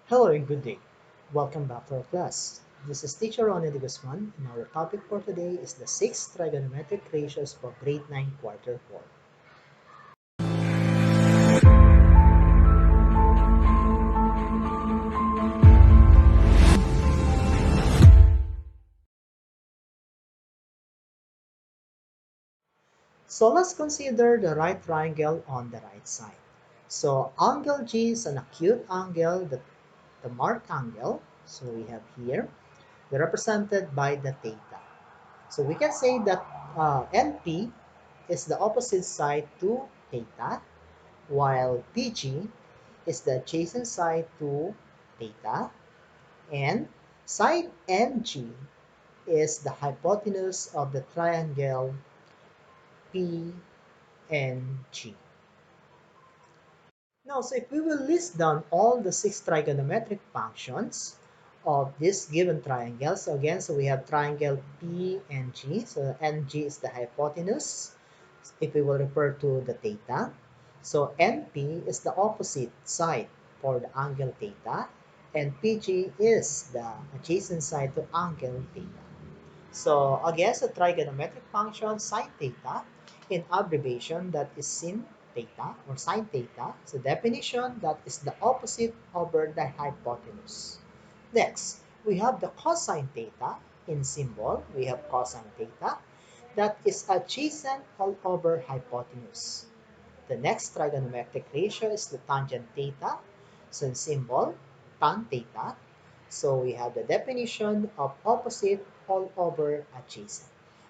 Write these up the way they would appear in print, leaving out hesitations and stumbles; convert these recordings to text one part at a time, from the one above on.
Hello and good day. Welcome back to our class. This is Teacher Ronnie de Guzman, and our topic for today is the 6 trigonometric ratios for grade 9 quarter 4. So let's consider the right triangle on the right side. So angle G is an acute angle, the marked angle. So we have here, represented by the theta. So we can say that NP is the opposite side to theta, while PG is the adjacent side to theta, and side NG is the hypotenuse of the triangle PNG. Now, so if we will list down all the 6 trigonometric functions of this given triangle, so again, so we have triangle PNG, so NG is the hypotenuse, if we will refer to the theta. So NP is the opposite side for the angle theta, and PG is the adjacent side to angle theta. So again, the trigonometric function sine theta, in abbreviation that is sin theta or sine theta. So definition, that is the opposite over the hypotenuse. Next, we have the cosine theta. In symbol, we have cosine theta, that is adjacent all over hypotenuse. The next trigonometric ratio is the tangent theta. So in symbol, tan theta. So we have the definition of opposite all over adjacent.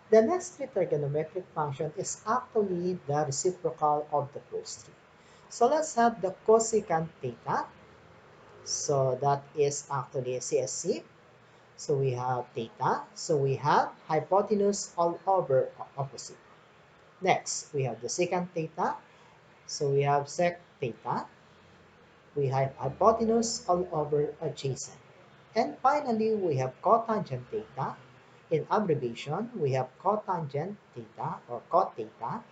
The next trigonometric function is actually the reciprocal of the first three. So let's have the cosecant theta. So that is actually CSC. So we have theta. So we have hypotenuse all over opposite. Next, we have the secant theta. So we have sec theta. We have hypotenuse all over adjacent. And finally, we have cotangent theta. In abbreviation, we have cotangent theta or cot theta.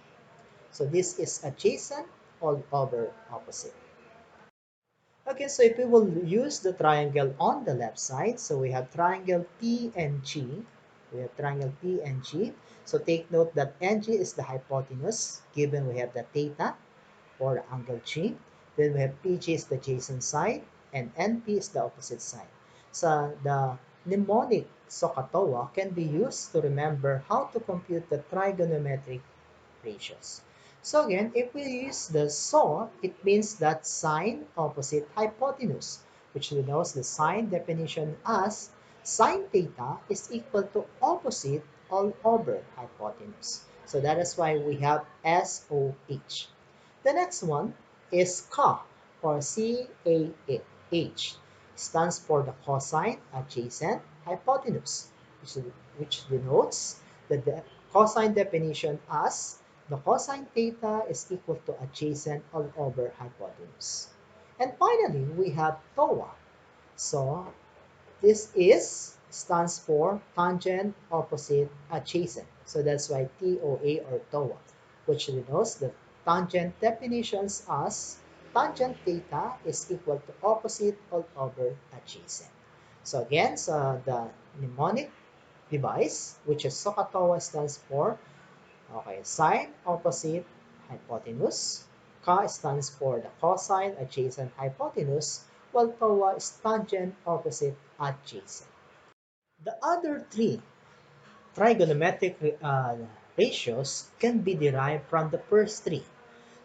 So this is adjacent all over opposite. Okay, so if we will use the triangle on the left side, so we have triangle PNG. We have triangle PNG. So take note that NG is the hypotenuse, given we have the theta or angle G. Then we have PG is the adjacent side, and NP is the opposite side. So the mnemonic SOHCAHTOA can be used to remember how to compute the trigonometric ratios. So again, if we use the SO, it means that sine opposite hypotenuse, which denotes the sine definition as sine theta is equal to opposite all over hypotenuse. So that is why we have SOH. The next one is CA or CAH. Stands for the cosine adjacent hypotenuse, which denotes the cosine definition as the cosine theta is equal to adjacent all over hypotenuse. And finally, we have TOA. So this is stands for tangent opposite adjacent. So that's why TOA or TOA, which denotes the tangent definitions as tangent theta is equal to opposite all over adjacent. So again, so the mnemonic device, which is SOHCAHTOA, stands for sine opposite hypotenuse. Ka stands for the cosine adjacent hypotenuse, while TOA is tangent opposite adjacent. The other three trigonometric ratios can be derived from the first three.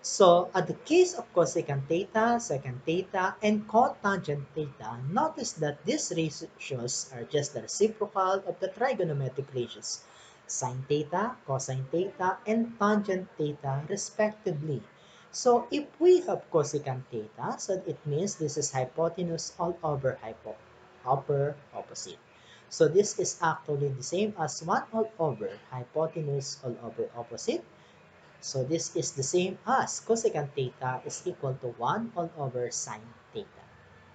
So, at the case of cosecant theta, secant theta, and cotangent theta, notice that these ratios are just the reciprocal of the trigonometric ratios, sine theta, cosine theta, and tangent theta, respectively. So, if we have cosecant theta, so it means this is hypotenuse all over upper opposite. So, this is actually the same as 1 all over hypotenuse all over opposite. So this is the same as cosecant theta is equal to 1 all over sine theta.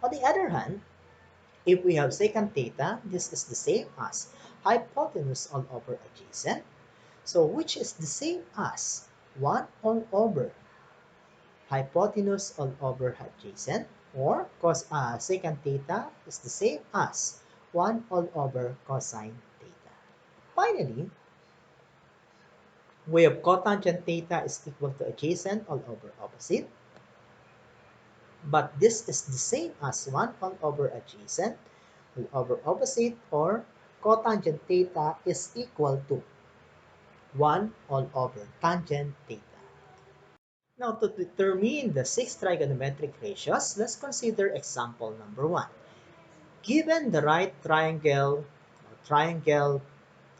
On the other hand, if we have secant theta, this is the same as hypotenuse all over adjacent. So which is the same as 1 all over hypotenuse all over adjacent. or secant theta is the same as 1 all over cosine theta. Finally, we have cotangent theta is equal to adjacent all over opposite, but this is the same as 1 all over adjacent all over opposite, or cotangent theta is equal to 1 all over tangent theta. Now, to determine the 6 trigonometric ratios, let's consider example number 1. Given the right triangle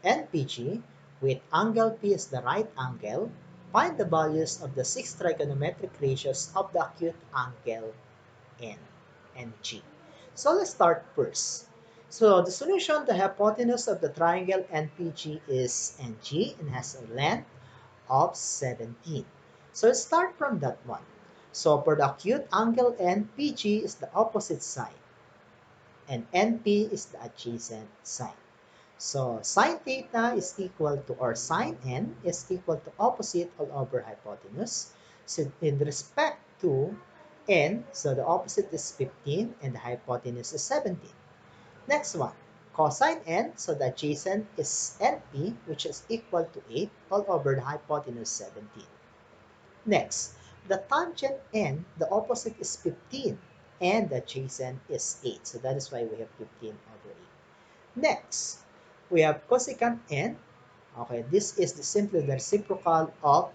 NPG with angle P is the right angle, find the values of the 6 trigonometric ratios of the acute angle N and G. So let's start first. So the solution, the hypotenuse of the triangle NPG is NG and has a length of 17. So let's start from that one. So for the acute angle NPG is the opposite side and NP is the adjacent side. So sine theta is equal to, or sine n is equal to opposite all over hypotenuse. So in respect to n, so the opposite is 15 and the hypotenuse is 17. Next one, cosine n, so the adjacent is np, which is equal to 8 all over the hypotenuse 17. Next, the tangent n, the opposite is 15 and the adjacent is 8. So that is why we have 15 over 8. Next, we have cosecant n. Okay, this is simply the reciprocal of,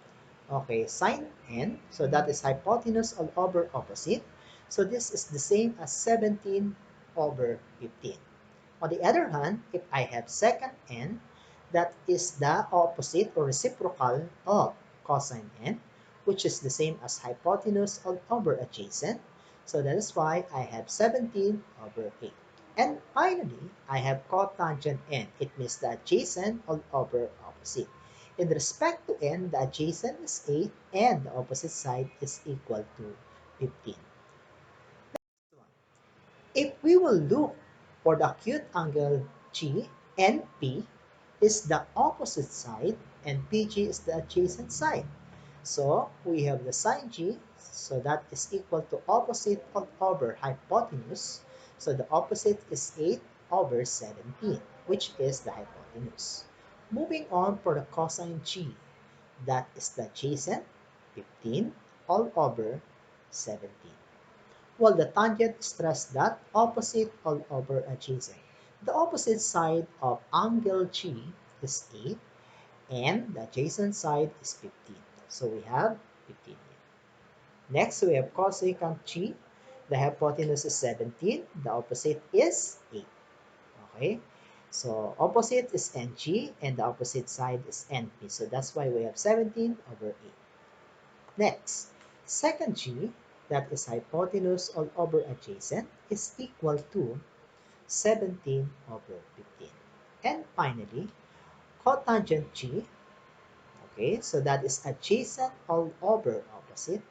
okay, sine n. So that is hypotenuse all over opposite. So this is the same as 17 over 15. On the other hand, if I have secant n, that is the opposite or reciprocal of cosine n, which is the same as hypotenuse all over adjacent. So that is why I have 17 over 8. And finally, I have cotangent n. It means the adjacent all over opposite. In respect to n, the adjacent is 8 and the opposite side is equal to 15. If we will look for the acute angle G, NP is the opposite side and PG is the adjacent side. So we have the sine G, so that is equal to opposite all over hypotenuse. So the opposite is 8 over 17, which is the hypotenuse. Moving on for the cosine G, that is the adjacent, 15 all over 17. While the tangent stressed that opposite all over adjacent. The opposite side of angle G is 8 and the adjacent side is 15. So we have 15 here. Next, we have cosecant G. The hypotenuse is 17. The opposite is 8. Okay? So opposite is NG and the opposite side is NP. So that's why we have 17 over 8. Next, secant G, that is hypotenuse all over adjacent, is equal to 17 over 15. And finally, cotangent G, okay, so that is adjacent all over opposite.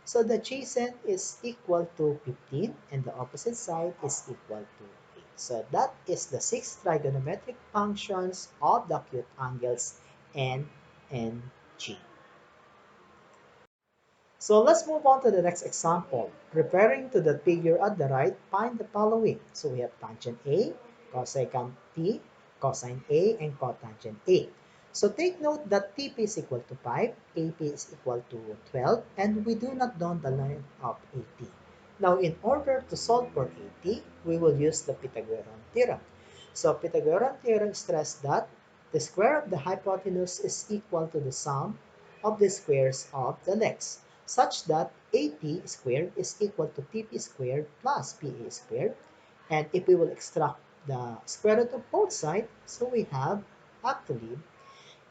So the adjacent is equal to 15 and the opposite side is equal to 8. So that is the 6 trigonometric functions of the acute angles N and G. So let's move on to the next example. Referring to the figure at the right, find the following. So we have tangent A, cosecant T, cosine A, and cotangent A. So take note that TP is equal to 5, AP is equal to 12, and we do not know the length of AT. Now, in order to solve for AT, we will use the Pitagueron Theorem. So Pitagueron Theorem stressed that the square of the hypotenuse is equal to the sum of the squares of the legs, such that AP squared is equal to TP squared plus PA squared. And if we will extract the square root of both sides, so we have actually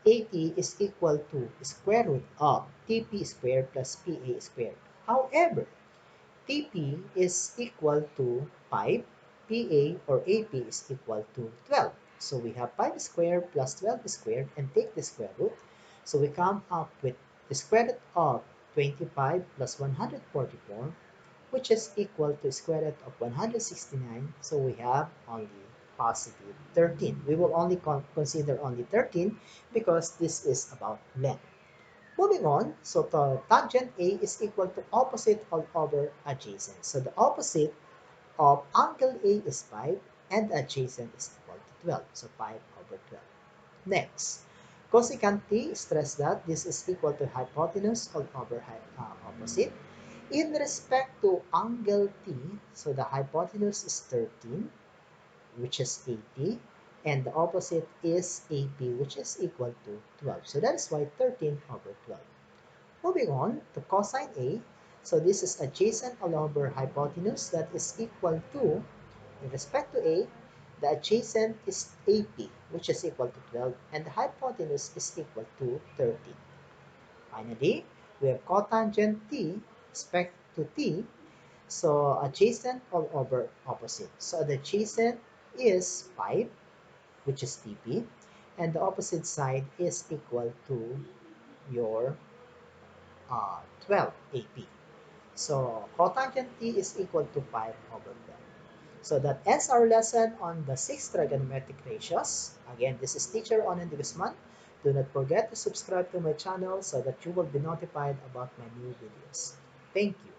AP is equal to square root of TP squared plus PA squared. However, TP is equal to 5, PA or AP is equal to 12. So we have 5 squared plus 12 squared and take the square root. So we come up with the square root of 25 plus 144, which is equal to square root of 169. So we have only positive 13. We will only consider only 13 because this is about length. Moving on, so the tangent A is equal to opposite all over adjacent. So the opposite of angle A is 5 and adjacent is equal to 12. So 5 over 12. Next, cosecant T, stress that this is equal to hypotenuse all over opposite. In respect to angle T, so the hypotenuse is 13, which is 80, and the opposite is AP, which is equal to 12. So that is why 13 over 12. Moving on to cosine A, so this is adjacent all over hypotenuse that is equal to, with respect to A, the adjacent is AP, which is equal to 12, and the hypotenuse is equal to 13. Finally, we have cotangent T respect to T, so adjacent all over opposite. So the adjacent is 5, which is TP, and the opposite side is equal to your 12 AP. So cotangent T is equal to 5 over 12. So that ends our lesson on the 6 trigonometric ratios. Again, this is Teacher Onen de Guzman. Do not forget to subscribe to my channel so that you will be notified about my new videos. Thank you.